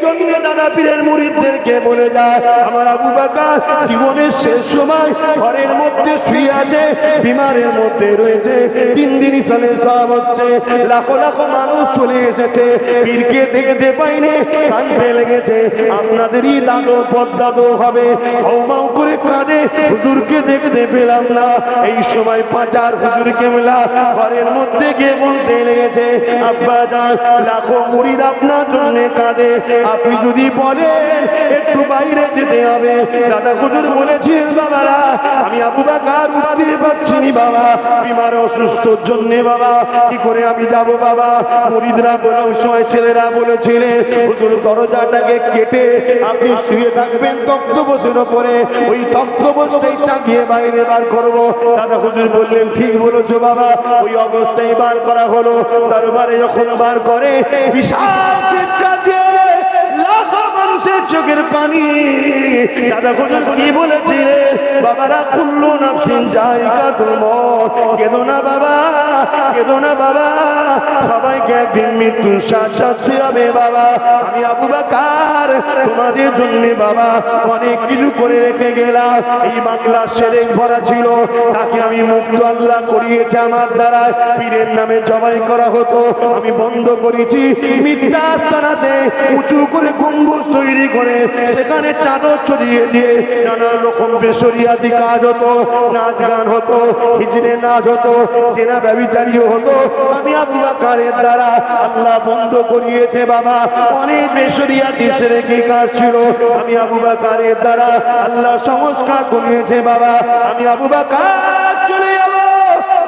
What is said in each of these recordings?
জন্য দাদা পীরের মুরিদদেরকে বলে যায়, আমার আবু বকর জীবনের শেষ সময় ঘরের মধ্যে শুয়ে আছে, বিমারের মধ্যে রয়েছে, 3 দিন সালে সব হচ্ছে, লাখো লাখো মানুষ চলে এসেছে, পীরকে দেখতে পাইনি, কাঁদতে লেগেছে। আপনাদেরই দাদু পদ্মাদু হবে, হাউমাউ করে কাঁদে, হুজুরকে দেখতে পেলাম না। এই সময় পাঁচার হুজুর কেবলা ঘরের মধ্যে গিয়ে বলতে লেগেছে, আব্বা জান লাখো মুরিদ আপনার জন্য কাঁদে, আপনি যদি বলেন একটু বাইরে যেতে হবে। দাদা হুজুর বলেছেন, বাবারা আমি আবু বকর উঠতে পারছি না বাবা, বিমার অসুস্থর জন্য বাবা, কি করে আমি যাব বাবা। মুরিদরা বলে, ওই সময় ছেলেরা বলেছিলেন, হুজুর দরজাটাকে কেটে আপনি শুয়ে থাকবেন তক্তপোষের উপরে, ওই তক্তপোষটাই চাগিয়ে বাইরে বার করব। দাদা হুজুর বললেন, ঠিক বলেছো বাবা। ওই অবস্থায় বার করা হলো। দরবারে যখন বার করে, বিশাল চিৎকার দিয়ে লাখো মানুষের চোখের পানি। দাদা হুজুর কি বলেছিলেন, বাবারা কুল্লু নাফসিন যায়িকাতুল মউত, কেঁদো না বাবা, কেঁদো না বাবা, সবাইকে একদিন মৃত্যুর স্বাদ চাখতে হবে বাবা। আমি আবু বকর তোমাদের জন্য বাবা অনেক কিছু করে রেখে গেলাম। এই বাংলার শেরেক ভরা ছিল, তাকে আমি মুক্ত আল্লাহ করিয়েছে আমার দ্বারা। পীরের নামে জবাই করা হতো, আমি বন্ধ করেছি। মিথ্যা আস্তানাতে উঁচু করে গম্বুজ তৈরি করে সেখানে চাদর ছড়িয়ে দিয়ে নানা রকম বেশরিয়াতি কাজ হতো, নাচ গান হতো, হিজড়ে নাচ হতো, জেনা ব্যভিচারীও হতো। আমি আবু বকরের দ্বারা আল্লাহ বন্ধ করিয়েছে বাবা। অনেক বেশরিয়াতি শিরকি কাজ ছিল, আমি আবু বকরের দ্বারা আল্লাহ সংস্কার করিয়েছে বাবা। আমি আবু বকর চলে যাব।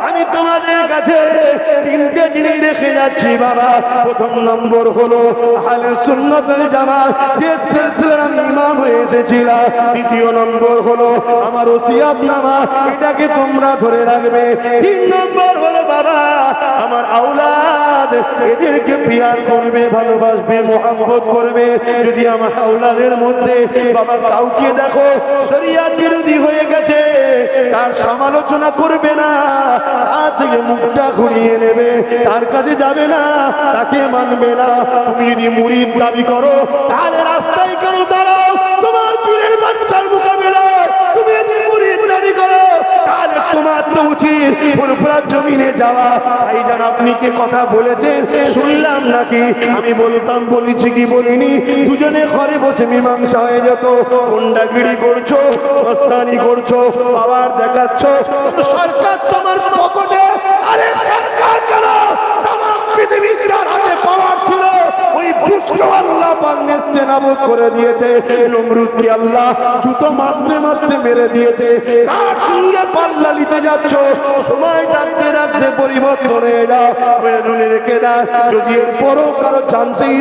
আমি তোমাদের কাছে 3টে জিনিস রেখে যাচ্ছি বাবা। প্রথম নম্বর হলো আহলে সুন্নাত ওয়াল জামাত, যে সিলসিলার আমি ইমাম হয়ে এসেছিলাম। দ্বিতীয় নম্বর হলো আমার ওসিয়তনামা, এটাকে তোমরা ধরে রাখবে। 3 নম্বর হলো বাবা আমার আওলাদ, এদেরকে প্রিয়ার করবে, ভালোবাসবে, মহব্বত করবে। যদি আমার আওলাদের মধ্যে বাবা কাউকে দেখো শরিয়ত বিরোধী হয়ে গেছে, তার সমালোচনা করবে না, তার থেকে মুখটা ঘুরিয়ে নেবে, তার কাছে যাবে না, তাকে মানবে না। তুমি যদি মুরিদ দাবি করো, তাহলে রাস্তায় কেন দাঁড়াও? তোমার পীরের বাচ্চার মোকাবিলায় তুমি যদি মুরিদ দাবি করো, তাহলে তোমার তো উচিত পুরোপুরা জমিনে যাওয়া। ভাইজান আপনি কি কথা বলেছেন শুনলাম নাকি? আমি বলতাম, বলেছি কি বলিনি? দুজনে ঘরে বসে মীমাংসা হয়ে যেত। গুন্ডাগিরি করছো, মস্তানি করছো, পাওয়ার দেখাচ্ছ, সরকার তোমার পকেটে। আরে সরকার কেন, তামাম পৃথিবীর যার হাতে পাওয়ার ছিল, ওই দুষ্ট আল্লাহ পাক নেস্তেনাবুদ করে দিয়েছে। নমরুদকে আল্লাহ জুতো মারতে মারতে মেরে দিয়েছে। কার সঙ্গে পাল্লা নিতে যাচ্ছ? সময় রাখতে রাখতে পরিবর্তন হয়ে যাও, রেখে দাও। যদি এরপরও কারো জানতেই